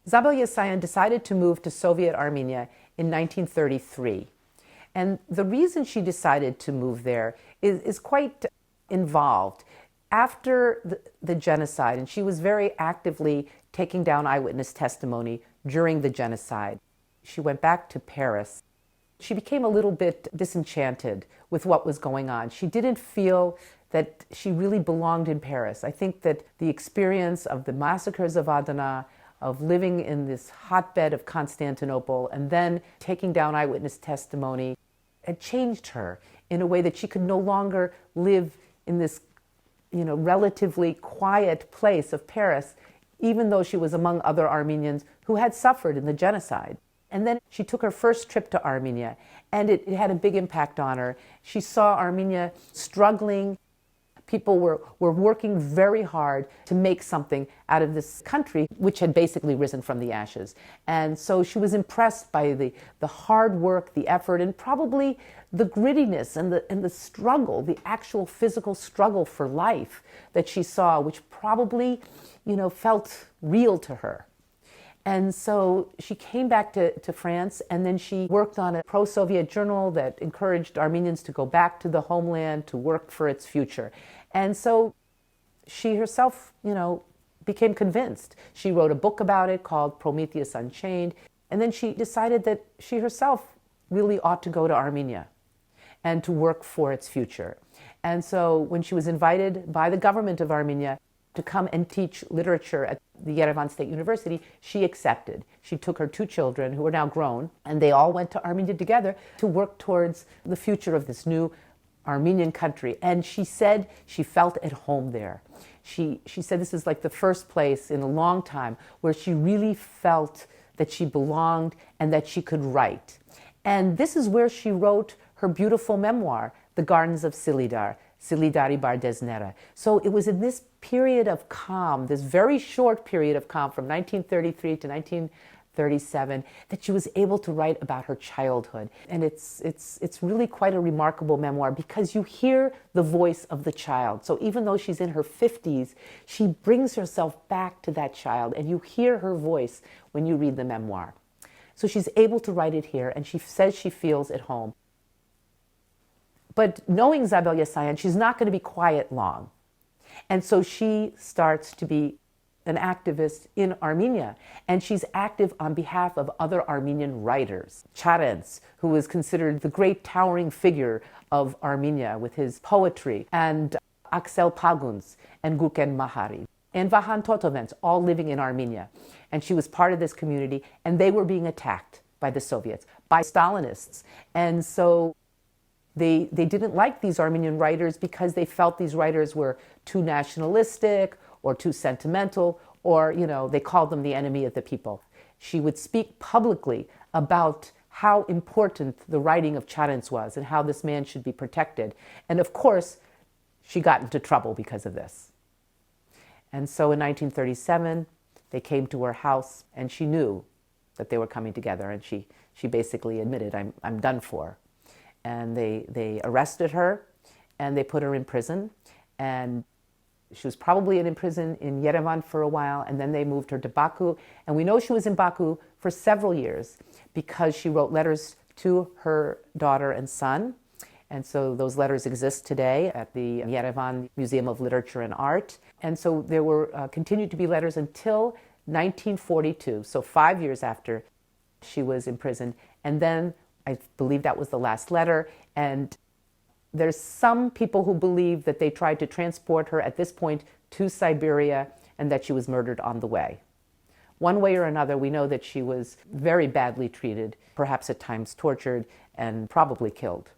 Zabel Yessayan decided to move to Soviet Armenia in 1933. And the reason she decided to move there is quite involved. After the genocide, and she was very actively taking down eyewitness testimony during the genocide, she went back to Paris. She became a little bit disenchanted with what was going on. She didn't feel that she really belonged in Paris. I think that the experience of the massacres of Adana, of living in this hotbed of Constantinople, and then taking down eyewitness testimony, had changed her in a way that she could no longer live in this, relatively quiet place of Paris, even though she was among other Armenians who had suffered in the genocide. And then she took her first trip to Armenia, and it had a big impact on her. She saw Armenia struggling. People were working very hard to make something out of this country, which had basically risen from the ashes. And so she was impressed by the hard work, the effort, and probably the grittiness and the struggle, the actual physical struggle for life that she saw, which probably, felt real to her. And so she came back to France, and then she worked on a pro-Soviet journal that encouraged Armenians to go back to the homeland to work for its future. And so she herself, became convinced. She wrote a book about it called Prometheus Unchained, and then she decided that she herself really ought to go to Armenia and to work for its future. And so when she was invited by the government of Armenia to come and teach literature at the Yerevan State University, she accepted. She took her 2 children, who are now grown, and they all went to Armenia together to work towards the future of this new Armenian country. And she said she felt at home there. She said this is like the first place in a long time where she really felt that she belonged and that she could write. And this is where she wrote her beautiful memoir, The Gardens of Silidar, Silidari Bardeznera. So it was in this period of calm, this very short period of calm from 1933 to 1937, that she was able to write about her childhood. And it's really quite a remarkable memoir because you hear the voice of the child. So even though she's in her 50s, she brings herself back to that child, and you hear her voice when you read the memoir. So she's able to write it here, and she says she feels at home. But knowing Zabel Yessayan, she's not going to be quiet long. And so she starts to be an activist in Armenia, and she's active on behalf of other Armenian writers. Charents, who is considered the great towering figure of Armenia with his poetry, and Axel Paguns and Guken Mahari, and Vahan Totovens, all living in Armenia. And she was part of this community, and they were being attacked by the Soviets, by Stalinists. And so they didn't like these Armenian writers because they felt these writers were too nationalistic or too sentimental, or, they called them the enemy of the people. She would speak publicly about how important the writing of Charents was and how this man should be protected. And of course, she got into trouble because of this. And so in 1937, they came to her house, and she knew that they were coming together, and she basically admitted, I'm done for. And they arrested her, and they put her in prison, and she was probably in prison in Yerevan for a while, and then they moved her to Baku. And we know she was in Baku for several years because she wrote letters to her daughter and son. And so those letters exist today at the Yerevan Museum of Literature and Art. And so there were continued to be letters until 1942, so 5 years after she was imprisoned. And then I believe that was the last letter. And there's some people who believe that they tried to transport her at this point to Siberia and that she was murdered on the way. One way or another, we know that she was very badly treated, perhaps at times tortured, and probably killed.